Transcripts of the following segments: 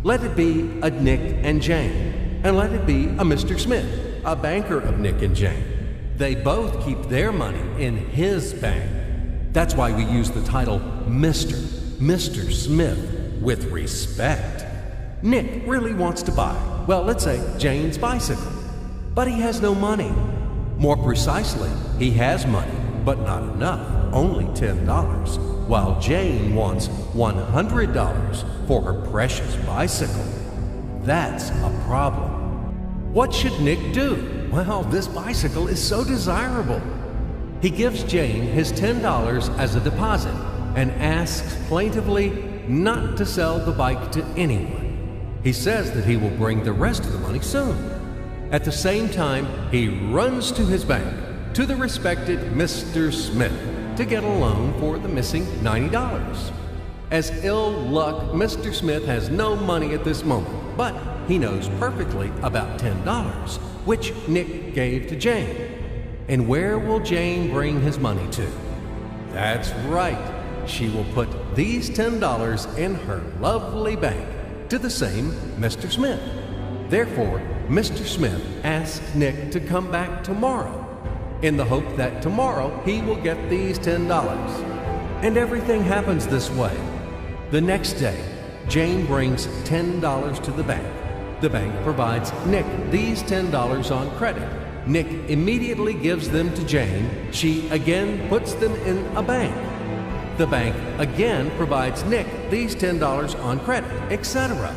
Let it be a Nick and Jane, and let it be a Mr. Smith, a banker of Nick and Jane. They both keep their money in his bank. That's why we use the title Mr. Smith with respect. Nick really wants to buy, well, let's say Jane's bicycle, but he has no money. More precisely, he has money, but not enough, only $10, while Jane wants $100 for her precious bicycle. That's a problem. What should Nick do? Well, this bicycle is so desirable. He gives Jane his $10 as a deposit and asks plaintively not to sell the bike to anyone. He says that he will bring the rest of the money soon. At the same time, he runs to his bank, to the respected Mr. Smith, to get a loan for the missing $90. As ill luck, Mr. Smith has no money at this moment, but he knows perfectly about $10, which Nick gave to Jane. And where will Jane bring his money to? That's right, she will put these $10 in her lovely bank to the same Mr. Smith. Therefore, Mr. Smith asks Nick to come back tomorrow, in the hope that tomorrow he will get these $10. And everything happens this way. The next day, Jane brings $10 to the bank. The bank provides Nick these $10 on credit. Nick immediately gives them to Jane. She again puts them in a bank. The bank again provides Nick these $10 on credit, etc.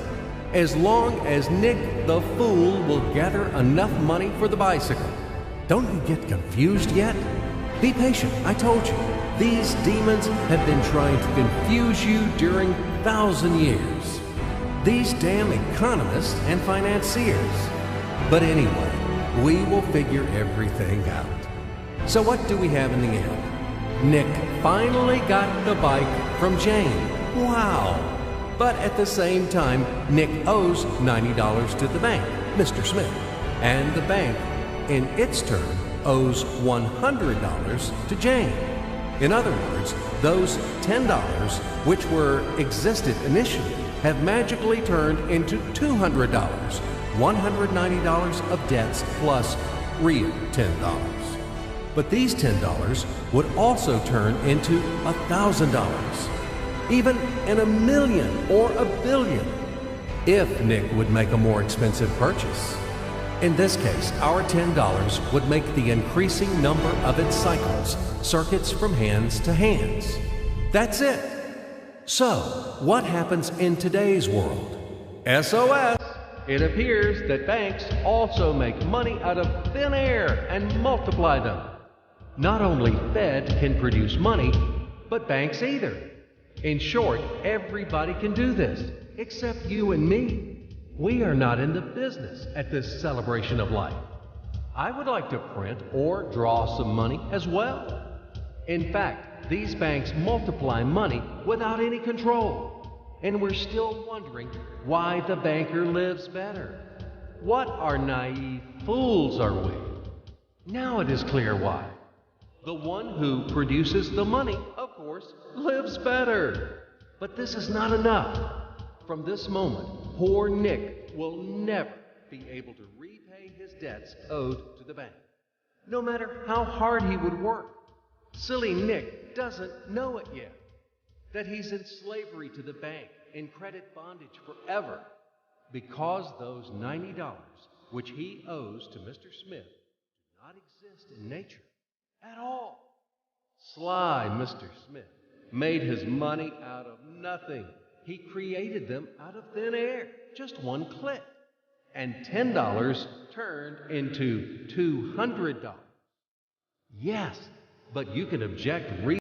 As long as Nick the fool will gather enough money for the bicycle. Don't you get confused yet? Be patient, I told you. These demons have been trying to confuse you during 1,000 years. These damn economists and financiers. But anyway, we will figure everything out. So what do we have in the end? Nick finally got the bike from Jane. Wow! But at the same time, Nick owes $90 to the bank, Mr. Smith, and the bank, in its turn, owes $100 to Jane. In other words, those $10, which existed initially, have magically turned into $200, $190 of debts plus real $10. But these $10 would also turn into $1,000, even in $1 million or $1 billion, if Nick would make a more expensive purchase. In this case, our $10 would make the increasing number of its cycles, circuits from hands to hands. That's it. So, what happens in today's world? SOS! It appears that banks also make money out of thin air and multiply them. Not only Fed can produce money, but banks either. In short, everybody can do this, except you and me. We are not in the business at this celebration of life. I would like to print or draw some money as well. In fact, these banks multiply money without any control. And we're still wondering why the banker lives better. What are naive fools are we? Now it is clear why. The one who produces the money, of course, lives better. But this is not enough. From this moment, poor Nick will never be able to repay his debts owed to the bank, no matter how hard he would work. Silly Nick doesn't know it yet, that he's in slavery to the bank, in credit bondage forever, because those $90 which he owes to Mr. Smith do not exist in nature at all. Sly Mr. Smith made his money out of nothing. He created them out of thin air, just one click. And $10 turned into $200. Yes, but you can object